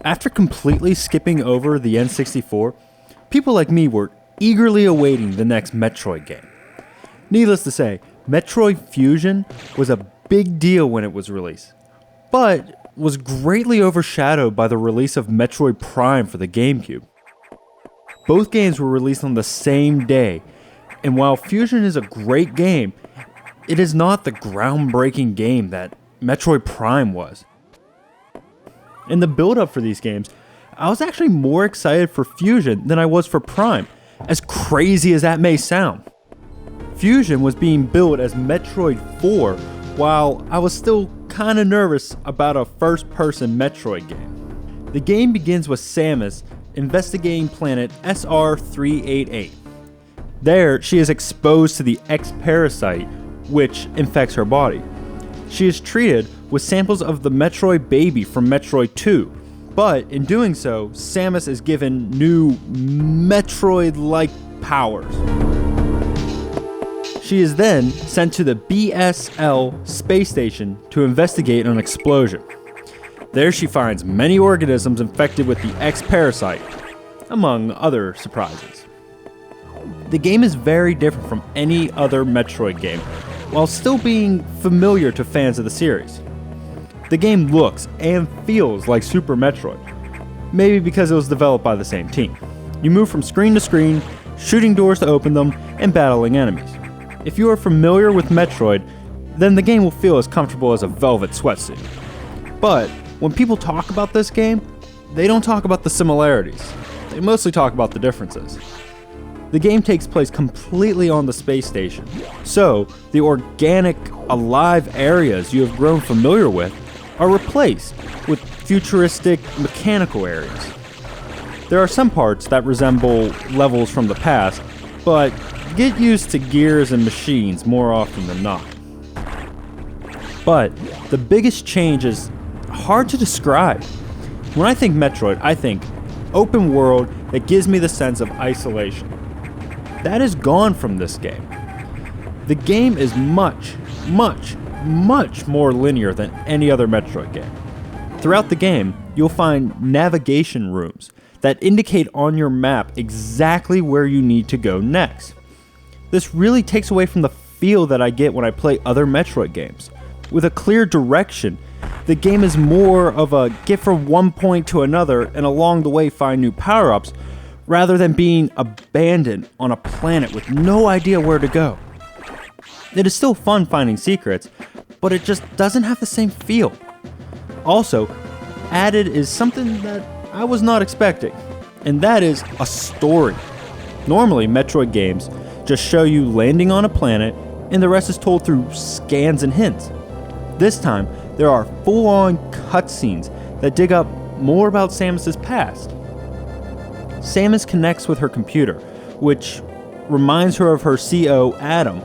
After completely skipping over the N64, people like me were eagerly awaiting the next Metroid game. Needless to say, Metroid Fusion was a big deal when it was released, but was greatly overshadowed by the release of Metroid Prime for the GameCube. Both games were released on the same day, and while Fusion is a great game, it is not the groundbreaking game that Metroid Prime was. In the build-up for these games, I was actually more excited for Fusion than I was for Prime, as crazy as that may sound. Fusion was being billed as Metroid 4, while I was still kinda nervous about a first-person Metroid game. The game begins with Samus investigating planet SR388. There, she is exposed to the X Parasite, which infects her body. She is treated with samples of the Metroid baby from Metroid 2, but in doing so, Samus is given new Metroid-like powers. She is then sent to the BSL space station to investigate an explosion. There she finds many organisms infected with the X Parasite, among other surprises. The game is very different from any other Metroid game, while still being familiar to fans of the series. The game looks and feels like Super Metroid, maybe because it was developed by the same team. You move from screen to screen, shooting doors to open them, and battling enemies. If you are familiar with Metroid, then the game will feel as comfortable as a velvet sweatsuit. But when people talk about this game, they don't talk about the similarities. They mostly talk about the differences. The game takes place completely on the space station, so the organic, alive areas you have grown familiar with are replaced with futuristic, mechanical areas. There are some parts that resemble levels from the past, but get used to gears and machines more often than not. But the biggest change is hard to describe. When I think Metroid, I think open world that gives me the sense of isolation. That is gone from this game. The game is much more linear than any other Metroid game. Throughout the game, you'll find navigation rooms that indicate on your map exactly where you need to go next. This really takes away from the feel that I get when I play other Metroid games. With a clear direction, the game is more of a get from one point to another and along the way find new power-ups, rather than being abandoned on a planet with no idea where to go. It is still fun finding secrets, but it just doesn't have the same feel. Also, added is something that I was not expecting, and that is a story. Normally, Metroid games just show you landing on a planet, and the rest is told through scans and hints. This time, there are full-on cutscenes that dig up more about Samus's past. Samus connects with her computer, which reminds her of her CO, Adam,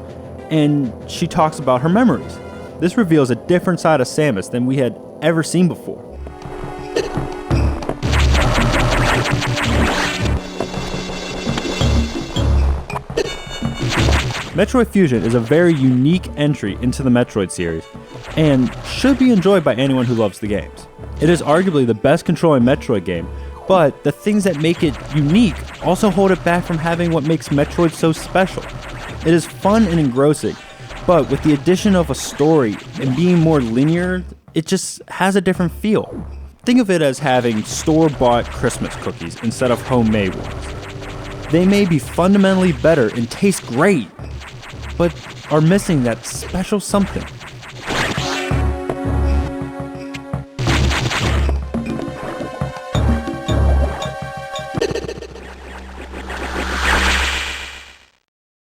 and she talks about her memories. This reveals a different side of Samus than we had ever seen before. Metroid Fusion is a very unique entry into the Metroid series, and should be enjoyed by anyone who loves the games. It is arguably the best controlling Metroid game, but the things that make it unique also hold it back from having what makes Metroid so special. It is fun and engrossing, but with the addition of a story and being more linear, it just has a different feel. Think of it as having store-bought Christmas cookies instead of homemade ones. They may be fundamentally better and taste great, but are missing that special something.